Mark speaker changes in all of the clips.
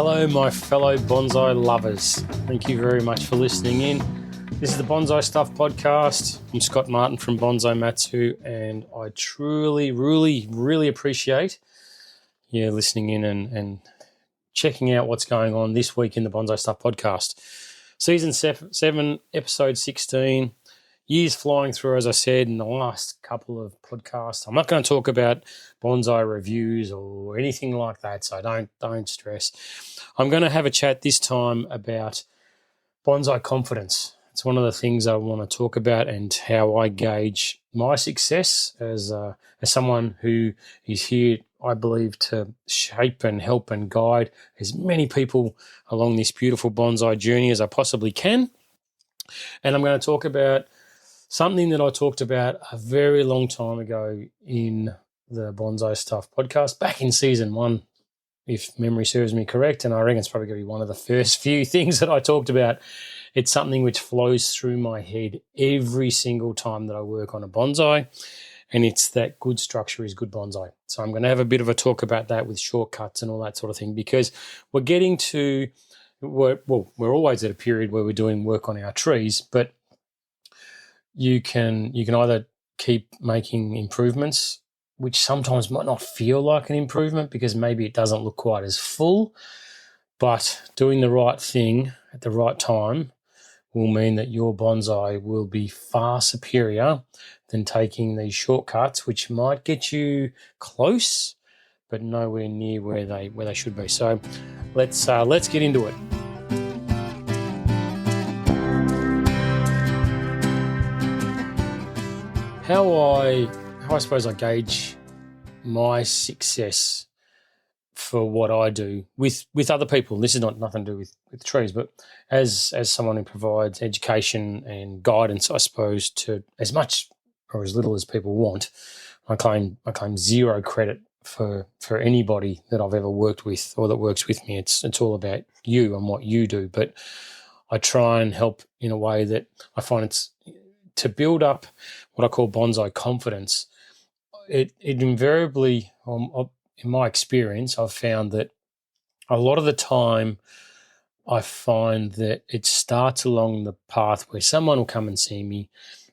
Speaker 1: Hello, my fellow bonsai lovers. Thank you very much for listening in. This is the Bonsai Stuff podcast. I'm Scott Martin from Bonsai Matsu, and I truly, really appreciate you listening in and checking out what's going on this week in the Bonsai Stuff podcast. Season 7, episode 16. Years flying through, as I said, in the last couple of podcasts. I'm not going to talk about bonsai reviews or anything like that, so don't stress. I'm going to have a chat this time about bonsai confidence. It's one of the things I want to talk about and how I gauge my success as someone who is here, I believe, to shape and help and guide as many people along this beautiful bonsai journey as I possibly can. And I'm going to talk about something that I talked about a very long time ago in the Bonsai Stuff podcast, back in season 1, if memory serves me correct, and I reckon it's probably going to be one of the first few things that I talked about. It's something which flows through my head every single time that I work on a bonsai, and it's that good structure is good bonsai. So I'm going to have a bit of a talk about that with shortcuts and all that sort of thing, because we're getting to, we're always at a period where we're doing work on our trees, but you can either keep making improvements, which sometimes might not feel like an improvement because maybe it doesn't look quite as full, but doing the right thing at the right time will mean that your bonsai will be far superior than taking these shortcuts, which might get you close, but nowhere near where they should be. So let's get into it. How I suppose I gauge my success for what I do with other people. This is nothing to do with trees, but as someone who provides education and guidance, I suppose, to as much or as little as people want, I claim zero credit for anybody that I've ever worked with or that works with me. It's all about you and what you do, but I try and help in a way that I find it's to build up what I call bonsai confidence. It invariably, in my experience, I've found that a lot of the time I find that it starts along the path where someone will come and see me.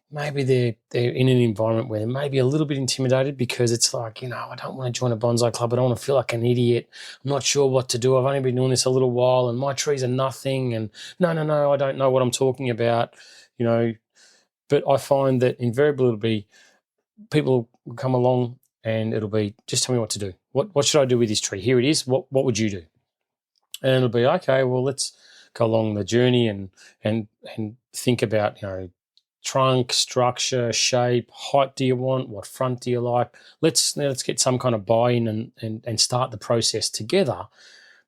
Speaker 1: Maybe they're in an environment where they may be a little bit intimidated because it's like, I don't want to join a bonsai club. I don't want to feel like an idiot. I'm not sure what to do. I've only been doing this a little while and my trees are nothing. And no, I don't know what I'm talking about, But I find that invariably it'll be people will come along and it'll be, just tell me what to do. What should I do with this tree? Here it is. What would you do? And it'll be, okay, well, let's go along the journey and think about, trunk, structure, shape, height do you want? What front do you like? Let's get some kind of buy-in and start the process together.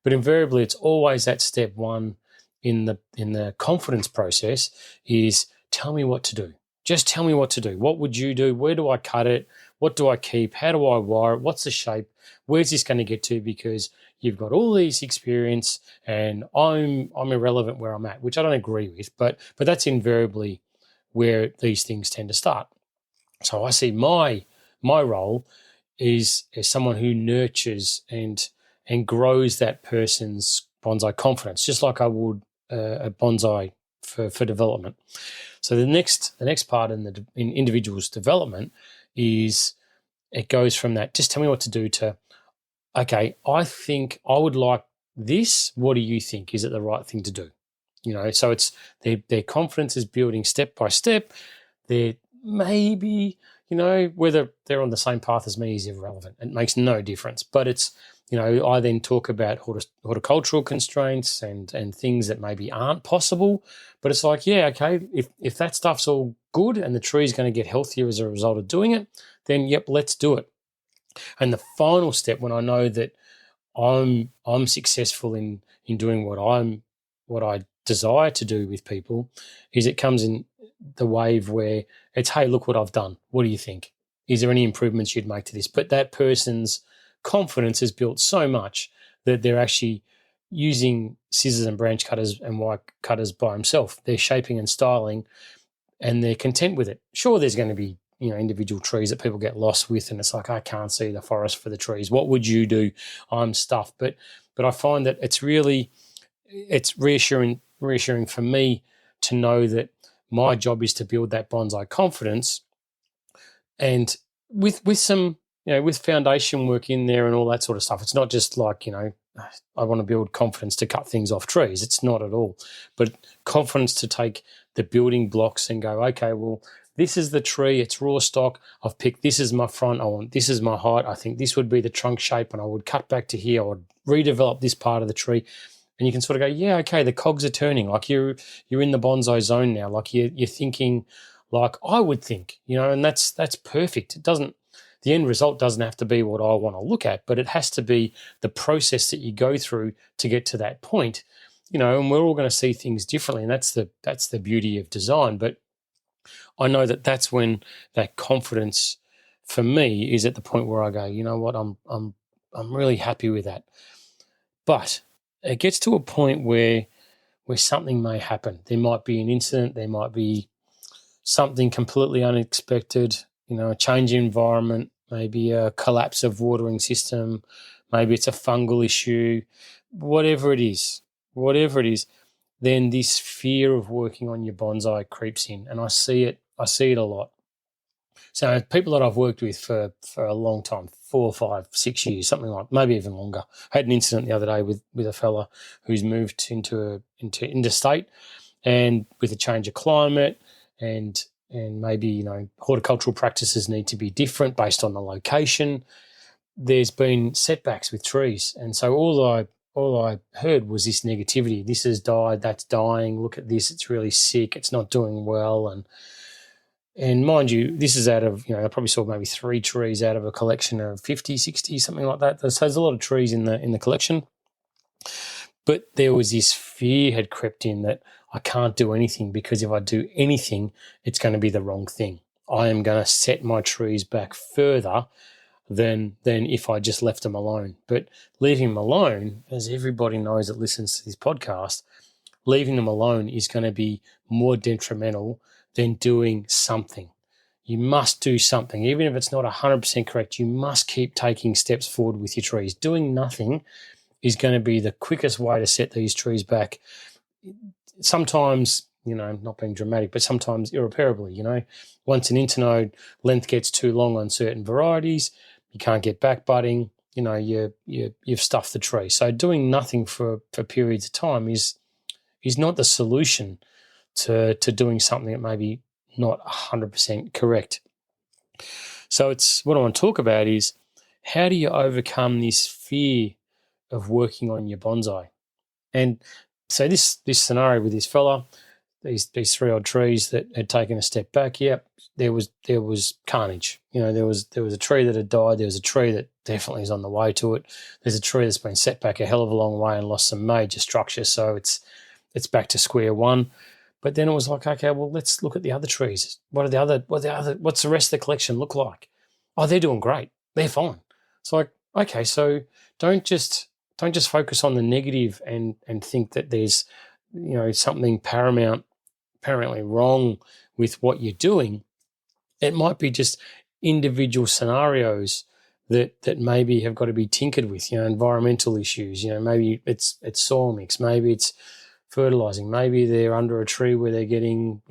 Speaker 1: But invariably it's always that step 1 in the confidence process is tell me what to do. Just tell me what to do. What would you do? Where do I cut it? What do I keep? How do I wire it? What's the shape? Where's this going to get to? Because you've got all these experience and I'm irrelevant where I'm at, which I don't agree with, but that's invariably where these things tend to start. So I see my role is as someone who nurtures and grows that person's bonsai confidence, just like I would a bonsai for development. So the next part in individual's development is it goes from that, just tell me what to do, to, okay, I think I would like this. What do you think? Is it the right thing to do? So it's their confidence is building step by step. They're maybe, whether they're on the same path as me is irrelevant. It makes no difference. But it's, I then talk about horticultural constraints and things that maybe aren't possible. But it's like, yeah, okay, if that stuff's all good and the tree's going to get healthier as a result of doing it, then yep, let's do it. And the final step, when I know that I'm successful in doing what I desire to do with people, is it comes in the wave where it's, hey, look what I've done. What do you think? Is there any improvements you'd make to this? But that person's confidence is built so much that they're actually using scissors and branch cutters and wire cutters by themselves. They're shaping and styling and they're content with it. Sure, there's going to be, individual trees that people get lost with and it's like, I can't see the forest for the trees. What would you do? I'm stuffed. But But I find that it's reassuring for me to know that my job is to build that bonsai confidence, and with some, with foundation work in there and all that sort of stuff. It's not just like, I want to build confidence to cut things off trees. It's not at all. But confidence to take the building blocks and go, okay, well, this is the tree. It's raw stock. I've picked this as my front. this is my height. I think this would be the trunk shape, and I would cut back to here. I would redevelop this part of the tree. And you can sort of go, yeah, okay, the cogs are turning. Like you're in the bonsai zone now. Like you're thinking like I would think, and that's perfect. The end result doesn't have to be what I want to look at, but it has to be the process that you go through to get to that point, and we're all going to see things differently. And that's the beauty of design. But I know that that's when that confidence for me is at the point where I go, you know what, I'm really happy with that. But it gets to a point where something may happen. There might be an incident. There might be something completely unexpected, a change in environment, maybe a collapse of watering system, maybe it's a fungal issue, whatever it is, then this fear of working on your bonsai creeps in. And I see it a lot. So people that I've worked with for a long time, 4, 5, 6 years, something like, maybe even longer. I had an incident the other day with a fella who's moved into interstate, and with a change of climate and maybe, horticultural practices need to be different based on the location. There's been setbacks with trees. And so all I heard was this negativity. This has died, that's dying. Look at this, it's really sick, it's not doing well. And mind you, this is out of, I probably saw maybe 3 trees out of a collection of 50, 60, something like that. So there's a lot of trees in the collection. But there was this fear had crept in that I can't do anything, because if I do anything, it's going to be the wrong thing. I am going to set my trees back further than if I just left them alone. But leaving them alone, as everybody knows that listens to this podcast, leaving them alone is going to be more detrimental than doing something. You must do something. Even if it's not 100% correct, you must keep taking steps forward with your trees. Doing nothing is going to be the quickest way to set these trees back. Sometimes, not being dramatic, but sometimes irreparably, once an internode length gets too long on certain varieties, you can't get back budding, you've stuffed the tree. So doing nothing for periods of time is not the solution to doing something that may be not 100% correct. So it's what I want to talk about is, how do you overcome this fear of working on your bonsai? And so this scenario with this fella, these 3 odd trees that had taken a step back, there was carnage. There was a tree that had died. There was a tree that definitely is on the way to it. There's a tree that's been set back a hell of a long way and lost some major structure. So it's back to square one. But then it was like, okay, well, let's look at the other trees. What's the rest of the collection look like? Oh, they're doing great. They're fine. It's like, okay, so don't just focus on the negative and think that there's, something paramountly wrong with what you're doing. It might be just individual scenarios that maybe have got to be tinkered with, environmental issues, maybe it's soil mix, maybe it's fertilizing, maybe they're under a tree where they're getting,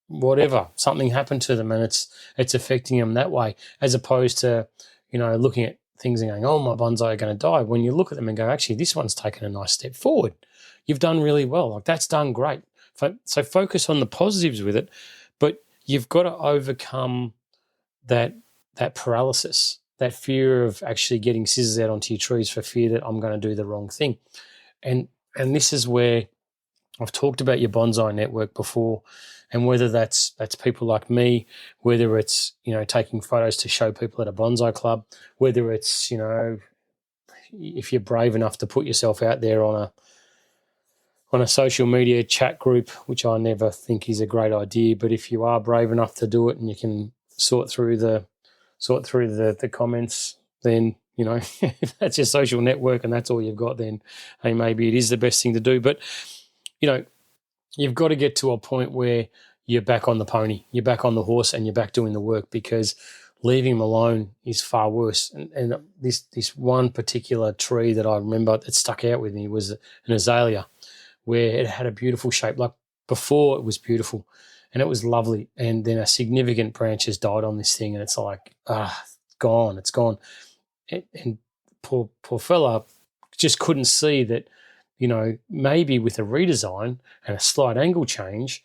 Speaker 1: whatever, something happened to them and it's affecting them that way, as opposed to, looking at things and going, oh, my bonsai are going to die. When you look at them and go, actually, this one's taken a nice step forward. You've done really well. Like, that's done great. So focus on the positives with it, but you've got to overcome that paralysis, that fear of actually getting scissors out onto your trees for fear that I'm going to do the wrong thing. And this is where I've talked about your bonsai network before, and whether that's people like me, whether it's, taking photos to show people at a bonsai club, whether it's, if you're brave enough to put yourself out there on a social media chat group, which I never think is a great idea, but if you are brave enough to do it and you can sort through the comments, then, if that's your social network and that's all you've got, then hey, maybe it is the best thing to do. But, you've got to get to a point where you're back on the pony, you're back on the horse, and you're back doing the work, because leaving them alone is far worse. And this one particular tree that I remember that stuck out with me was an azalea, where it had a beautiful shape. Like before, it was beautiful and it was lovely. And then a significant branch has died on this thing, and it's like, gone. It's gone. And poor fella just couldn't see that, maybe with a redesign and a slight angle change,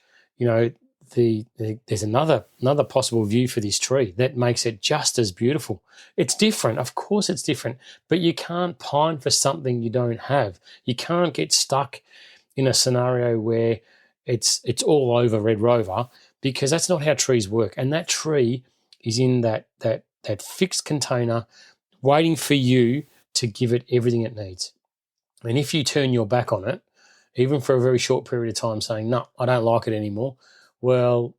Speaker 1: there's another possible view for this tree that makes it just as beautiful. It's different, of course it's different, but you can't pine for something you don't have. You can't get stuck in a scenario where it's all over Red Rover, because that's not how trees work. And that tree is in that fixed container waiting for you to give it everything it needs. And if you turn your back on it, even for a very short period of time, saying, no, I don't like it anymore, well,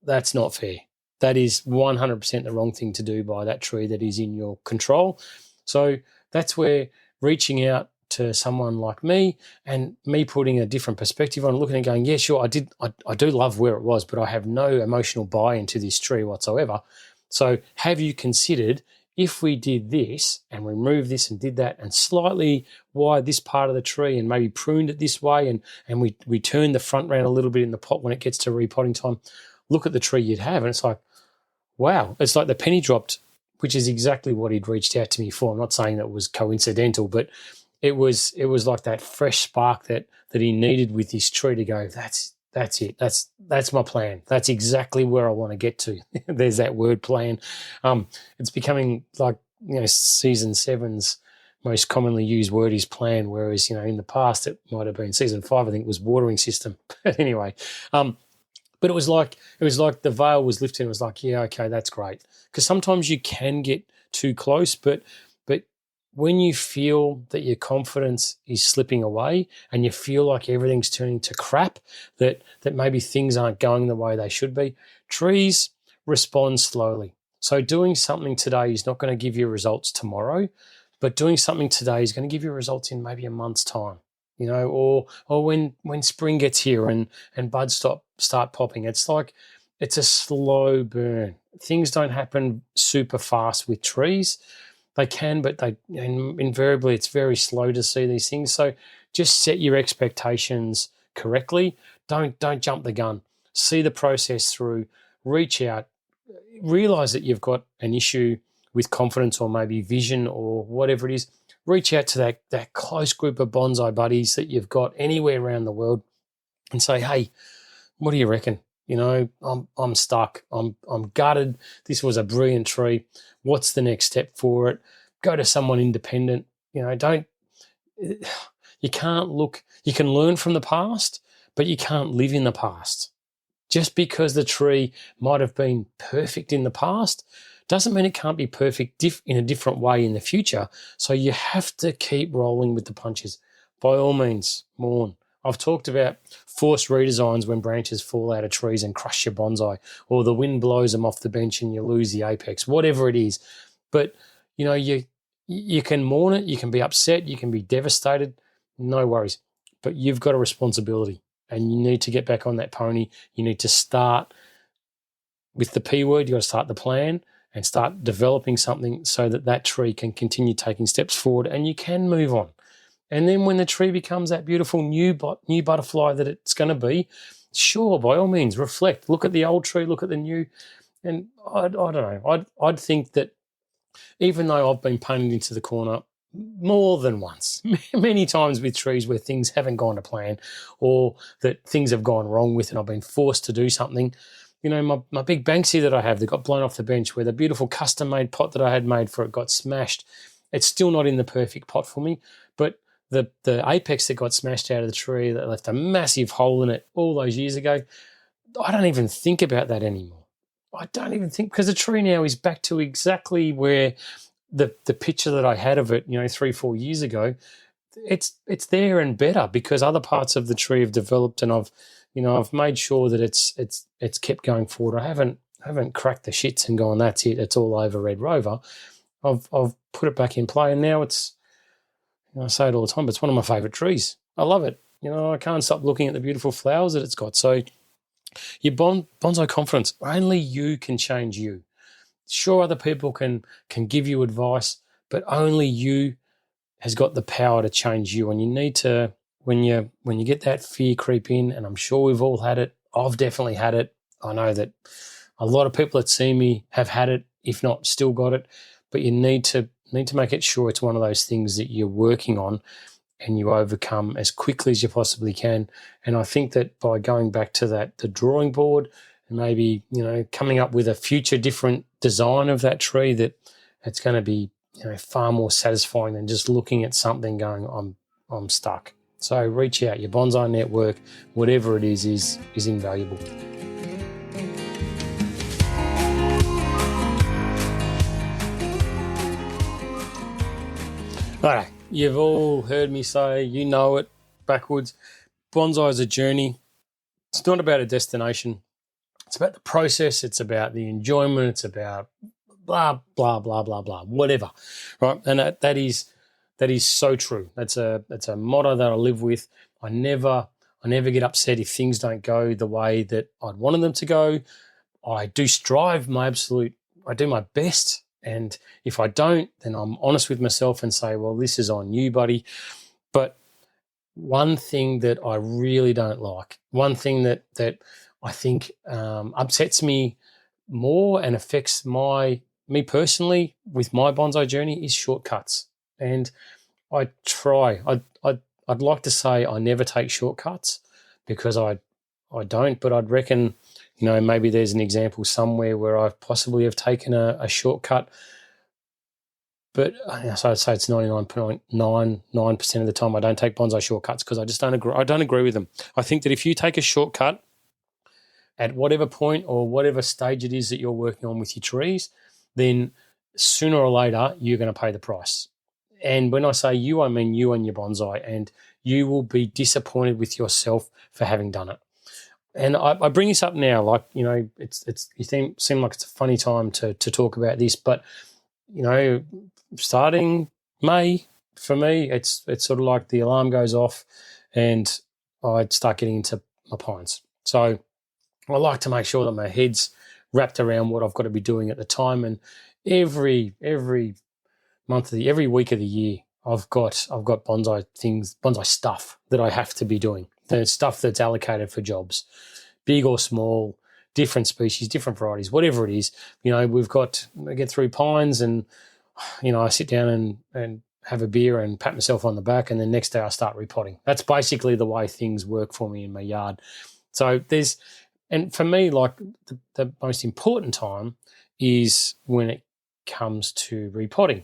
Speaker 1: that's not fair. That is 100% the wrong thing to do by that tree that is in your control. So that's where reaching out to someone like me and me putting a different perspective on, looking and going, yeah, sure, I do love where it was, but I have no emotional buy into this tree whatsoever. So have you considered, if we did this and removed this and did that and slightly wired this part of the tree and maybe pruned it this way, and we turned the front round a little bit in the pot when it gets to repotting time, look at the tree you'd have. And it's like, wow, it's like the penny dropped, which is exactly what he'd reached out to me for. I'm not saying that was coincidental, but it was like that fresh spark that he needed with this tree to go, that's it. That's my plan. That's exactly where I want to get to. There's that word, plan. It's becoming like, season 7's most commonly used word is plan, whereas, in the past it might have been season 5, I think it was watering system. But anyway, but it was like the veil was lifted. It was like, yeah, okay, that's great. Because sometimes you can get too close, but when you feel that your confidence is slipping away and you feel like everything's turning to crap, that maybe things aren't going the way they should be, trees respond slowly. So doing something today is not going to give you results tomorrow, but doing something today is going to give you results in maybe a month's time, or when spring gets here and buds start popping. It's like, it's a slow burn. Things don't happen super fast with trees. They can, but invariably it's very slow to see these things. So just set your expectations correctly. Don't jump the gun. See the process through. Reach out. Realize that you've got an issue with confidence or maybe vision or whatever it is. Reach out to that close group of bonsai buddies that you've got anywhere around the world and say, hey, what do you reckon? I'm stuck. I'm gutted. This was a brilliant tree. What's the next step for it? Go to someone independent. You can't look. You can learn from the past, but you can't live in the past. Just because the tree might have been perfect in the past doesn't mean it can't be perfect in a different way in the future. So you have to keep rolling with the punches. By all means, mourn. I've talked about forced redesigns when branches fall out of trees and crush your bonsai, or the wind blows them off the bench and you lose the apex, whatever it is. But, you can mourn it, you can be upset, you can be devastated, no worries. But you've got a responsibility and you need to get back on that pony. You need to start with the P word. You've got to start the plan and start developing something so that tree can continue taking steps forward and you can move on. And then when the tree becomes that beautiful new butterfly that it's going to be, sure, by all means, reflect. Look at the old tree, look at the new. And I don't know. I'd think that even though I've been painted into the corner more than once, many times with trees where things haven't gone to plan or that things have gone wrong with and I've been forced to do something, my big Banksy that I have that got blown off the bench, where the beautiful custom-made pot that I had made for it got smashed, it's still not in the perfect pot for me, but the apex that got smashed out of the tree that left a massive hole in it all those years ago, I don't even think about that anymore. I don't even think, because the tree now is back to exactly where the picture that I had of it, 3-4 years ago, it's there and better because other parts of the tree have developed and I've made sure that it's kept going forward. I haven't cracked the shits and gone, that's it, it's all over Red Rover. I've put it back in play and now it's, I say it all the time, but it's one of my favourite trees. I love it. I can't stop looking at the beautiful flowers that it's got. So your bonsai confidence, only you can change you. Sure, other people can give you advice, but only you has got the power to change you. And you need to, when you get that fear creep in, and I'm sure we've all had it. I've definitely had it. I know that a lot of people that see me have had it, if not still got it. But you need to make it sure it's one of those things that you're working on and you overcome as quickly as you possibly can. And I think that by going back to the drawing board and maybe, coming up with a future different design of that tree, that it's going to be, far more satisfying than just looking at something going, I'm stuck. So reach out. Your bonsai network, whatever it is invaluable. All right, you've all heard me say, you know it, backwards. Bonsai is a journey. It's not about a destination. It's about the process. It's about the enjoyment. It's about blah, blah, blah, blah, blah, whatever, right? And that is so true. That's a motto that I live with. I never get upset if things don't go the way that I'd wanted them to go. I do strive I do my best. And if I don't, then I'm honest with myself and say, well, this is on you, buddy. But one thing that I really don't like, one thing that I think upsets me more and affects me personally with my bonsai journey is shortcuts. And I try. I'd like to say I never take shortcuts, because I don't, but I'd reckon, maybe there's an example somewhere where I possibly have taken a shortcut. But so I'd say it's 99.99% of the time I don't take bonsai shortcuts, because I just don't agree. I don't agree with them. I think that if you take a shortcut at whatever point or whatever stage it is that you're working on with your trees, then sooner or later you're going to pay the price. And when I say you, I mean you and your bonsai, and you will be disappointed with yourself for having done it. And I bring this up now, like, it's you seem like it's a funny time to talk about this, but starting May, for me, it's sort of like the alarm goes off and I'd start getting into my pines. So I like to make sure that my head's wrapped around what I've got to be doing at the time. And every every week of the year, I've got bonsai stuff that I have to be doing. The stuff that's allocated for jobs, big or small, different species, different varieties, whatever it is. I get through pines and, I sit down and have a beer and pat myself on the back, and then next day I start repotting. That's basically the way things work for me in my yard. So and for me, like the most important time is when it comes to repotting.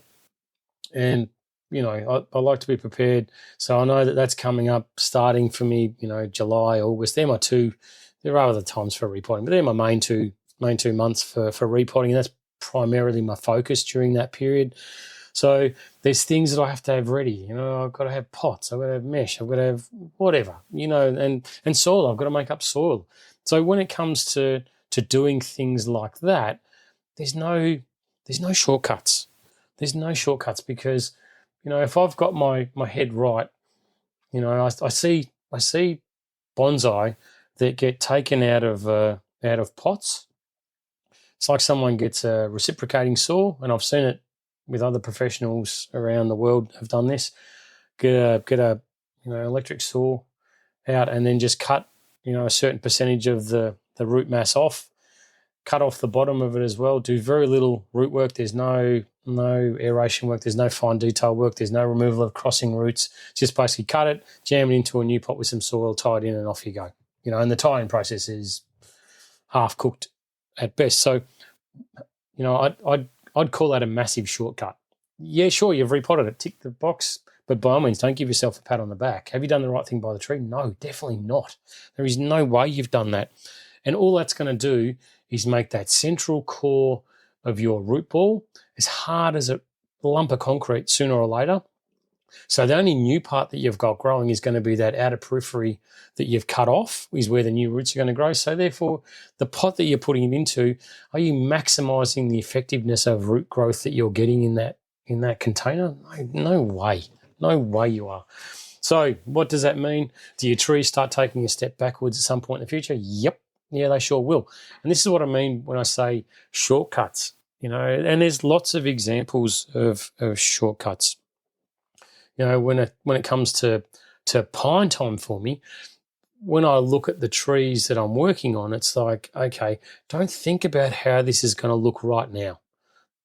Speaker 1: And, I like to be prepared. So I know that that's coming up, starting for me, July, August. There are other times for repotting, but they're my main two months for repotting. And that's primarily my focus during that period. So there's things that I have to have ready. I've got to have pots, I've got to have mesh, I've got to have whatever, and soil. I've got to make up soil. So when it comes to doing things like that, there's no shortcuts. There's no shortcuts, because, if I've got my head right, I see bonsai that get taken out of pots. It's like someone gets a reciprocating saw, and I've seen it with other professionals around the world have done this. Get a electric saw out, and then just cut a certain percentage of the root mass off. Cut off the bottom of it as well. Do very little root work. There's no aeration work. There's no fine detail work. There's no removal of crossing roots. Just basically cut it, jam it into a new pot with some soil, tie it in, and off you go. And the tie-in process is half cooked at best. So, I'd call that a massive shortcut. Yeah, sure, you've repotted it, tick the box, but by all means, don't give yourself a pat on the back. Have you done the right thing by the tree? No, definitely not. There is no way you've done that. And all that's going to do is make that central core of your root ball as hard as a lump of concrete sooner or later. So the only new part that you've got growing is going to be that outer periphery that you've cut off, is where the new roots are going to grow. So therefore, the pot that you're putting it into, are you maximising the effectiveness of root growth that you're getting in that container? No way. No way you are. So what does that mean? Do your trees start taking a step backwards at some point in the future? Yep. Yeah, they sure will. And this is what I mean when I say shortcuts. And there's lots of examples of shortcuts. When it comes to pine time for me, when I look at the trees that I'm working on, it's like, okay, don't think about how this is going to look right now.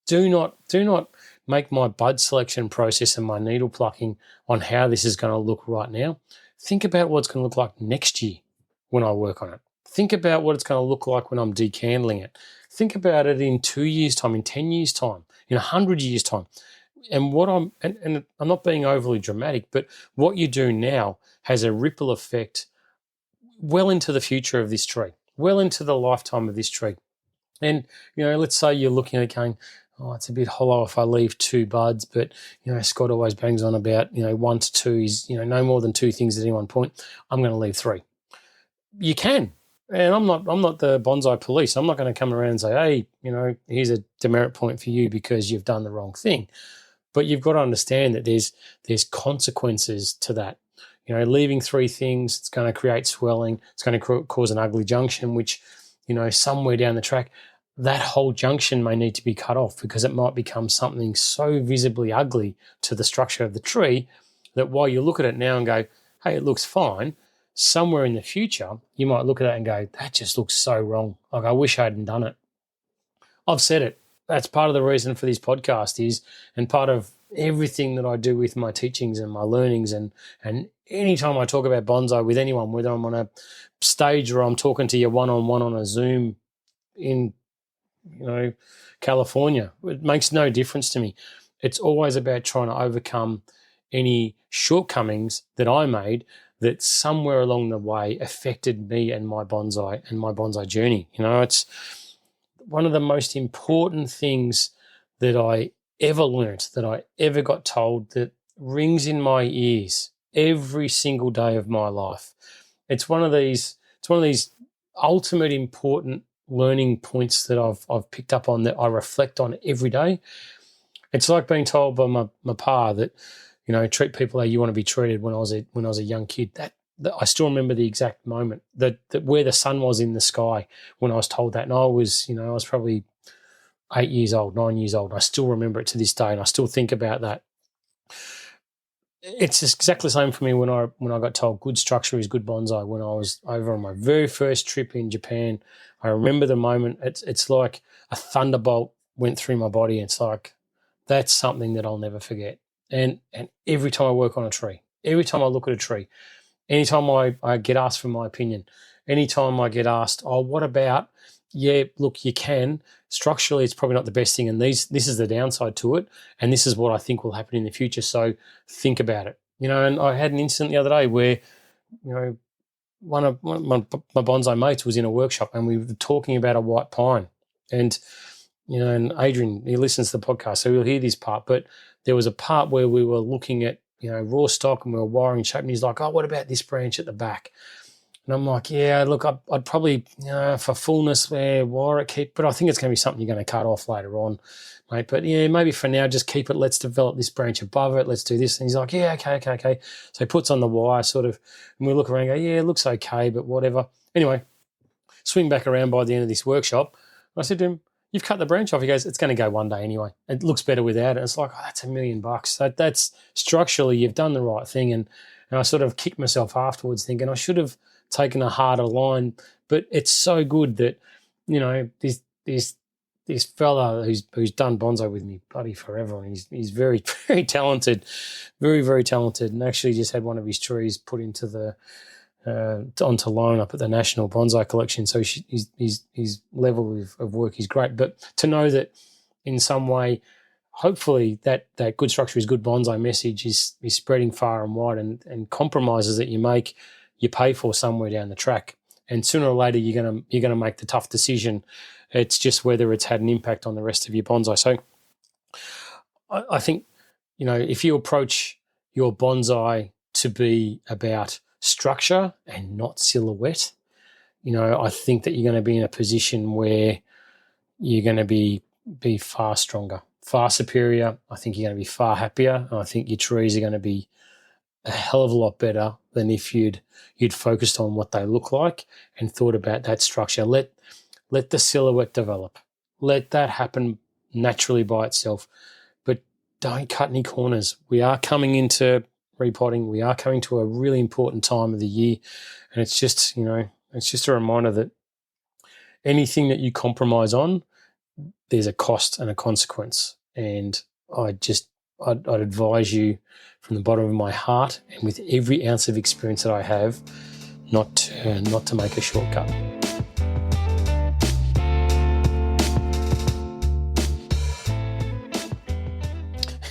Speaker 1: Do not make my bud selection process and my needle plucking on how this is going to look right now. Think about what it's going to look like next year when I work on it. Think about what it's going to look like when I'm decandling it. Think about it in 2 years' time, in 10 years' time, in 100 years' time. And and I'm not being overly dramatic, but what you do now has a ripple effect well into the future of this tree, well into the lifetime of this tree. And, let's say you're looking at it going, oh, it's a bit hollow if I leave 2 buds, but, Scott always bangs on about, 1 to 2 is, no more than 2 things at any one point. I'm going to leave 3. You can. And I'm not the bonsai police. I'm not going to come around and say, hey, here's a demerit point for you because you've done the wrong thing. But you've got to understand that there's consequences to that. Leaving 3 things, it's going to create swelling. It's going to cause an ugly junction, which, somewhere down the track, that whole junction may need to be cut off because it might become something so visibly ugly to the structure of the tree that while you look at it now and go, hey, it looks fine, somewhere in the future, you might look at it and go, that just looks so wrong. Like, I wish I hadn't done it. I've said it. That's part of the reason for this podcast is, and part of everything that I do with my teachings and my learnings, and anytime I talk about bonsai with anyone, whether I'm on a stage or I'm talking to you one-on-one on a Zoom in, California, it makes no difference to me. It's always about trying to overcome any shortcomings that I made that somewhere along the way affected me and my bonsai journey. It's one of the most important things that I ever learnt, that I ever got told, that rings in my ears every single day of my life. It's one of these ultimate important learning points that I've picked up on, that I reflect on every day. It's like being told by my pa that, treat people how you want to be treated when I was a young kid. That I still remember the exact moment that where the sun was in the sky when I was told that. And I was probably 8 years old, 9 years old. And I still remember it to this day, and I still think about that. It's exactly the same for me when I got told good structure is good bonsai when I was over on my very first trip in Japan. I remember the moment. It's like a thunderbolt went through my body. It's like, that's something that I'll never forget. And every time I work on a tree, every time I look at a tree, anytime I get asked for my opinion, anytime I get asked, oh, what about, yeah, look, you can. Structurally, it's probably not the best thing, and this is the downside to it, and this is what I think will happen in the future, so think about it. And I had an incident the other day where, one of my bonsai mates was in a workshop, and we were talking about a white pine. And, and Adrian, he listens to the podcast, so he'll hear this part, but there was a part where we were looking at, raw stock, and we were wiring shape, and he's like, oh, what about this branch at the back? And I'm like, yeah, look, I'd probably, for fullness, wire it, keep, but I think it's going to be something you're going to cut off later on, mate. But yeah, maybe for now, just keep it. Let's develop this branch above it. Let's do this. And he's like, yeah, okay. So he puts on the wire sort of, and we look around and go, yeah, it looks okay, but whatever. Anyway, swing back around by the end of this workshop. I said to him, you've cut the branch off. He goes, it's going to go one day anyway. It looks better without it. It's like, oh, that's $1 million. That's structurally, you've done the right thing. And I sort of kicked myself afterwards thinking I should have taken a harder line, but it's so good that, this fella who's done bonsai with me bloody forever, and he's very, very talented, very, very talented, and actually just had one of his trees put into the onto loan up at the National Bonsai Collection. So his level of work is great. But to know that in some way, hopefully that good structure is good bonsai message is spreading far and wide, and compromises that you make, you pay for somewhere down the track. And sooner or later, you're gonna make the tough decision. It's just whether it's had an impact on the rest of your bonsai. So I think, if you approach your bonsai to be about structure and not silhouette, I think that you're going to be in a position where you're going to be far stronger, far superior. I think you're going to be far happier. And I think your trees are going to be a hell of a lot better than if you'd focused on what they look like and thought about that structure. Let the silhouette develop. Let that happen naturally by itself. But don't cut any corners. We are coming into repotting. We are coming to a really important time of the year. And it's just, it's just a reminder that anything that you compromise on, there's a cost and a consequence. And I'd advise you from the bottom of my heart and with every ounce of experience that I have, not to make a shortcut.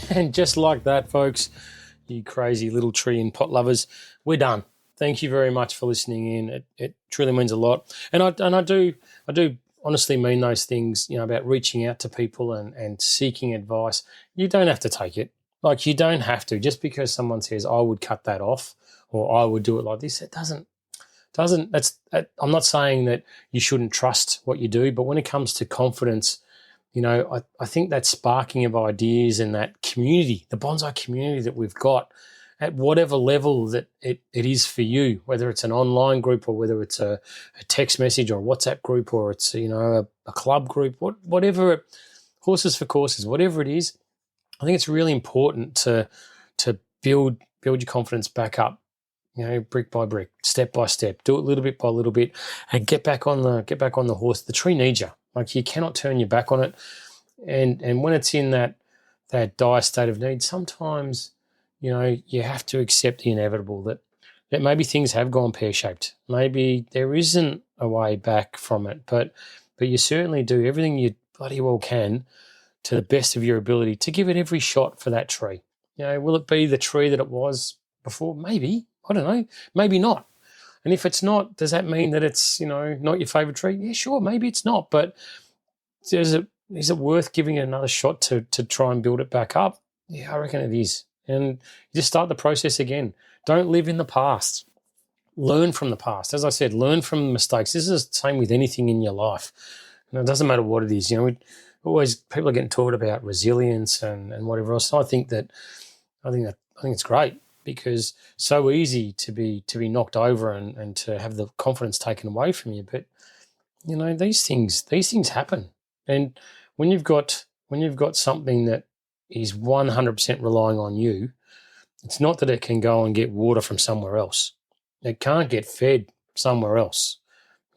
Speaker 1: And just like that, folks, you crazy little tree and pot lovers, we're done. Thank you very much for listening in. It truly means a lot. And I do honestly mean those things, about reaching out to people and seeking advice. You don't have to take it. Like, you don't have to. Just because someone says, I would cut that off or I would do it like this, it doesn't, I'm not saying that you shouldn't trust what you do, but when it comes to confidence, I think that sparking of ideas and that community, the bonsai community that we've got at whatever level that it is for you, whether it's an online group or whether it's a text message or a WhatsApp group or it's, a club group, whatever, horses for courses, whatever it is, I think it's really important to build your confidence back up, brick by brick, step by step, do it little bit by little bit and get back on the horse. The tree needs you. Like, you cannot turn your back on it. And when it's in that dire state of need, sometimes, you have to accept the inevitable that maybe things have gone pear-shaped. Maybe there isn't a way back from it, but you certainly do everything you bloody well can to the best of your ability to give it every shot for that tree. Will it be the tree that it was before? Maybe. I don't know. Maybe not. And if it's not, does that mean that it's, not your favorite tree? Yeah, sure, maybe it's not. But is it worth giving it another shot to try and build it back up? Yeah, I reckon it is. And you just start the process again. Don't live in the past. Learn from the past. As I said, learn from mistakes. This is the same with anything in your life. It doesn't matter what it is. People are getting taught about resilience and whatever else. I think it's great, because so easy to be knocked over and to have the confidence taken away from you. But these things happen. And when you've got something that is 100% relying on you, it's not that it can go and get water from somewhere else. It can't get fed somewhere else.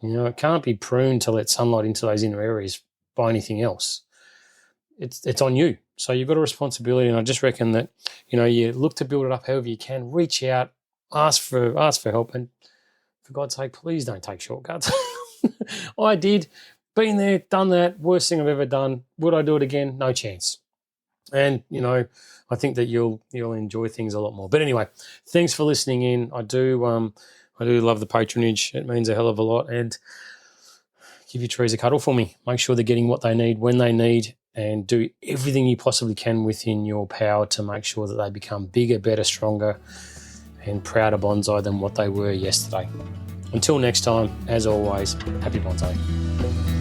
Speaker 1: It can't be pruned to let sunlight into those inner areas by anything else. It's on you. So you've got a responsibility, and I just reckon that, you look to build it up however you can, reach out, ask for help, and for God's sake, please don't take shortcuts. I did, been there, done that, worst thing I've ever done. Would I do it again? No chance. And, I think that you'll enjoy things a lot more. But anyway, thanks for listening in. I do love the patronage. It means a hell of a lot. And give your trees a cuddle for me. Make sure they're getting what they need when they need, and do everything you possibly can within your power to make sure that they become bigger, better, stronger, and prouder bonsai than what they were yesterday. Until next time, as always, happy bonsai.